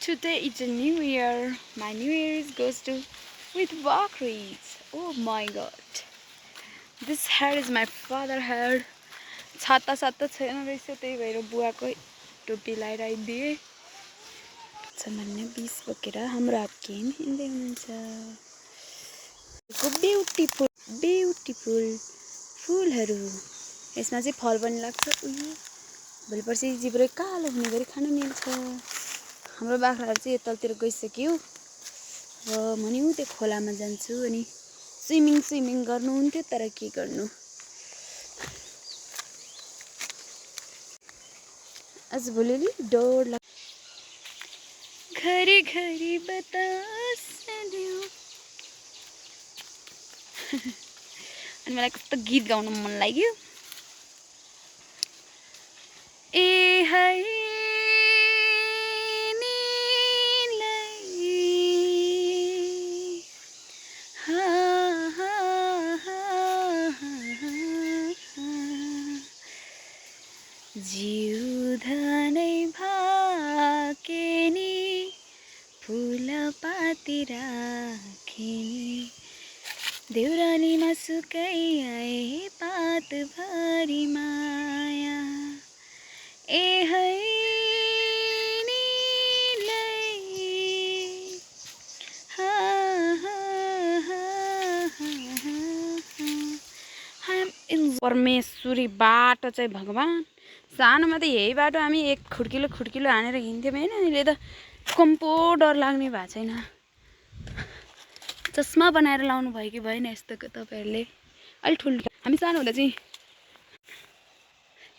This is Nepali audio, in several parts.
Today is a new year. My new year goes to with Bakris. Oh my god. This hair is my father hair. छाता साता छैन रहेछ त्यही भएर बुवाकै टोपी लगाइदिए भन्ने 20 बोकेर हाम्रो हक्किम हिँड्दै हुनुहुन्छ ब्युटिफुल ब्युटिफुल फुलहरू यसमा चाहिँ फल पनि लाग्छ भोलि पर्सि जिब्रो कालो हुने गरी खान मिल्छ हाम्रो बाख्राहरू चाहिँ यतातिर गइसक्यो र म नि त्यो खोलामा जान्छु अनि स्विमिङ गर्नु हुन्थ्यो तर के गर्नु आज भोलि डर लाग्छ घरी घरी बतास दियो अनि मलाई कस्तो गीत गाउन मन लाग्यो ए हाय जिउधनै भाकेनी फुलपाती राखेनी देउरालीमा सुकाइ आए पातभरि माया ए है परमेश्वरी बाटो चाहिँ भगवान सानोमा त यही बाटो हामी एक खुड्किलो हानेर हिँड्थ्यौँ हैन अहिले त कम्पो डर लाग्ने भएको छैन चस्मा बनाएर लाउनु भयो कि भएन यस्तोको तपाईहरुले अलि ठुलो हामी सानो हुँदा चाहिँ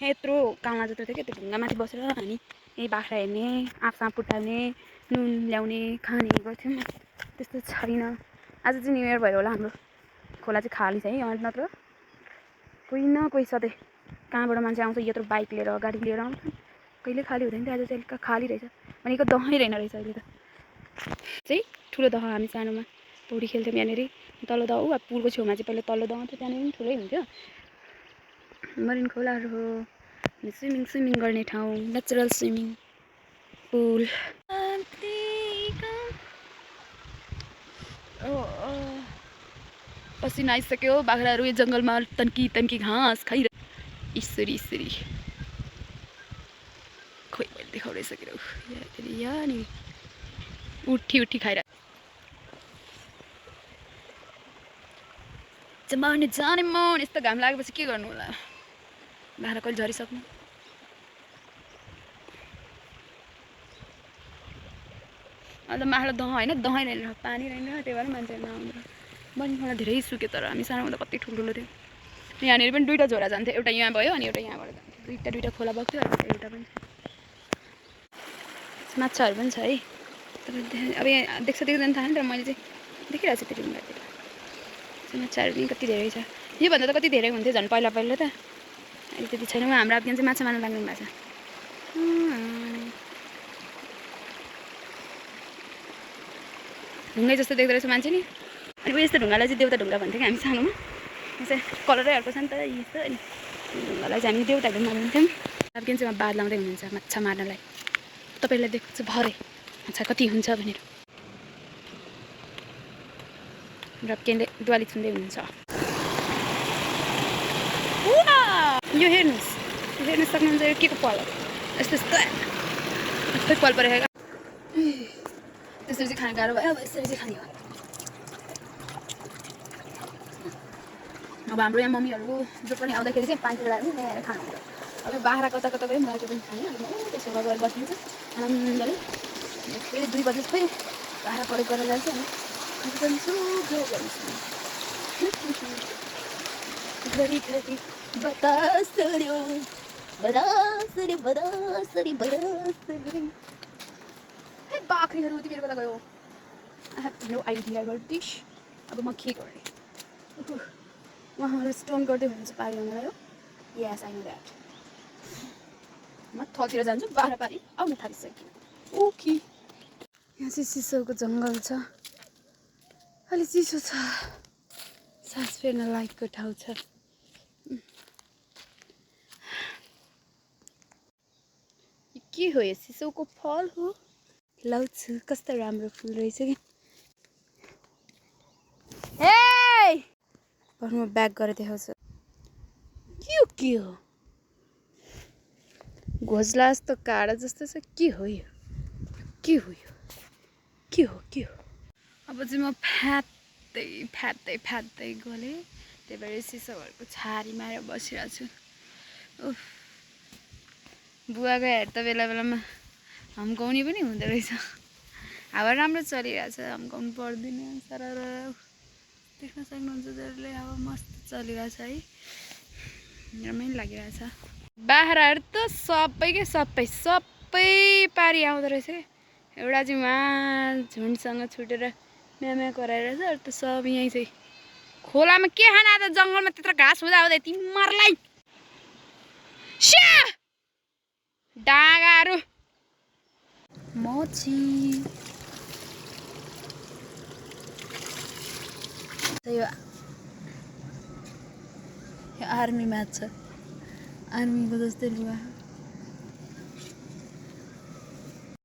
यत्रो काममा जत्रो थियो के त्यो ढुङ्गामाथि बसेर हामी यही बाख्रा हेर्ने आँपसाँप पुटाउने नुन ल्याउने खाने गर्थ्यौँ त्यस्तो छैन आज चाहिँ न्यू इयर भयो होला हाम्रो खोला चाहिँ खाली छ है यहाँ नत्र कोही न कोही सधैँ कहाँबाट मान्छे आउँछ यत्रो बाइक लिएर गाडी लिएर आउँछ कहिले खाली हुँदैन थियो आज चाहिँ अलिक खाली रहेछ भनेको दहै रहेन रहेछ अहिले त चाहिँ ठुलो दह हामी सानोमा पौडी खेल्थ्यौँ यहाँनिर तल्लो दह अब पुलको छेउमा चाहिँ पहिला तल्लो दह थियो त्यहाँनिर पनि ठुलै हुन्थ्यो मरिन खोलाहरू हो स्विमिङ गर्ने ठाउँ नेचुरल स्विमिङ पुल पसिना आइसक्यो बाख्राहरू यो जङ्गलमा तन्की घाँस खाइरह इसरी खोइ मैले देखाउँदै सकिरह यहाँ नि उठी खाइरह जमाउने जाने मन यस्तो घाम लागेपछि के गर्नु होला बाख्रा कहिले झरिसक्नु अन्त बाख्रा दह होइन दहै रहेन पानी रहेन त्यही भएर मान्छेहरू नआउँदैन बहिनी खोला धेरै सुक्यो तर हामी सानो हुँदा कति ठुल्ठुलो थियो यहाँनिर पनि दुईवटा झोडा जान्थ्यो एउटा यहाँ भयो अनि एउटा यहाँबाट जान्थ्यो दुईवटा खोला बग्थ्यो अनि एउटा पनि माछाहरू पनि छ है तर अब यहाँ देख्दैन थाहा नि तर मैले चाहिँ देखिरहेको छु त्यो ढुङ्गातिर माछाहरू पनि कति धेरै छ योभन्दा त कति धेरै हुन्थ्यो झन् पहिला त अहिले त्यति छैन हाम्रो आफगान चाहिँ माछा मार्न लाग्नु भएको छ ढुङ्गै जस्तो देख्दो रहेछ मान्छे नि अनि यस्तो ढुङ्गालाई चाहिँ देउता ढुङ्गा भन्थ्यो कि हामी सानोमा चाहिँ कलरै अर्को छ नि त यस्तो अनि ढुङ्गालाई चाहिँ हामी देउता ढुङ्गा भन्थ्यौँ आफगान चाहिँ बार लाउँदै हुनुहुन्छ माछा मार्नलाई तपाईँलाई देख्छु भरे माछा कति हुन्छ भनेर रप्केनले दुवाली छुन्दै हुनुहुन्छ यो हेर्नुहोस् सक्नुहुन्छ यो के को पल हो यस्तै पल परेको त्यसरी चाहिँ खान गाह्रो भयो अब यसरी चाहिँ खाने हो अब हाम्रो यहाँ मम्मीहरू जो पनि आउँदाखेरि चाहिँ पानी लगाएर ल्याएर खानुहुन्छ अब बाख्रा कता गयो माटो पनि खाने त्यसो गएर बसिन्छ आनन्दले फेरि 2 बजे चाहिँ बाख्रा प्रयोग गरेर जान्छ अनि घरी बतास रे बाख्रीहरू उति बेला गयो I have no idea about this अब म के गर्ने उहाँहरू स्टोन गर्दै हुनुहुन्छ पारीमा मलाई हो यस आई नो द्याट म थतिर जान्छु बाह्र पारी आउन थालिसक्यो ओके यहाँ चाहिँ सिसौको जङ्गल छ अलि चिसो छ सास फेर्न लायकको ठाउँ छ के हो यो सिसौको फल हो लाउँछु कस्तो राम्रो फुल रहेछ कि ए म ब्याक गरेर देखाउँछु यो के हो घोसला जस्तो काँडा जस्तो छ के हो यो के हो यो के हो अब चाहिँ म फ्यात्दै गलेँ त्यही भएर सिसाहरूको छारीमा आएर बसिरहेको छु उफ बुवाको हेर त बेला बेलामा हम्काउने पनि हुँदो रहेछ हावा राम्रो चलिरहेछ हम्काउनु पर्दैन सरर देख्न सक्नुहुन्छ जसले हावा मस्त चलिरहेछ है रमाइलो लागिरहेछ बाख्राहरू त सबै पारी आउँदो रहेछ क्या एउटा चाहिँ उहाँ झुन्डसँग छुटेर म्याम्या कराइरहेछ अरू त सब यहीँ चाहिँ खोलामा के खान आज जङ्गलमा त्यत्रो घाँस हुँदा तिमीहरूलाई डाँगाहरू मची यो आर्मी म्याच छ आर्मीको जस्तै लुगा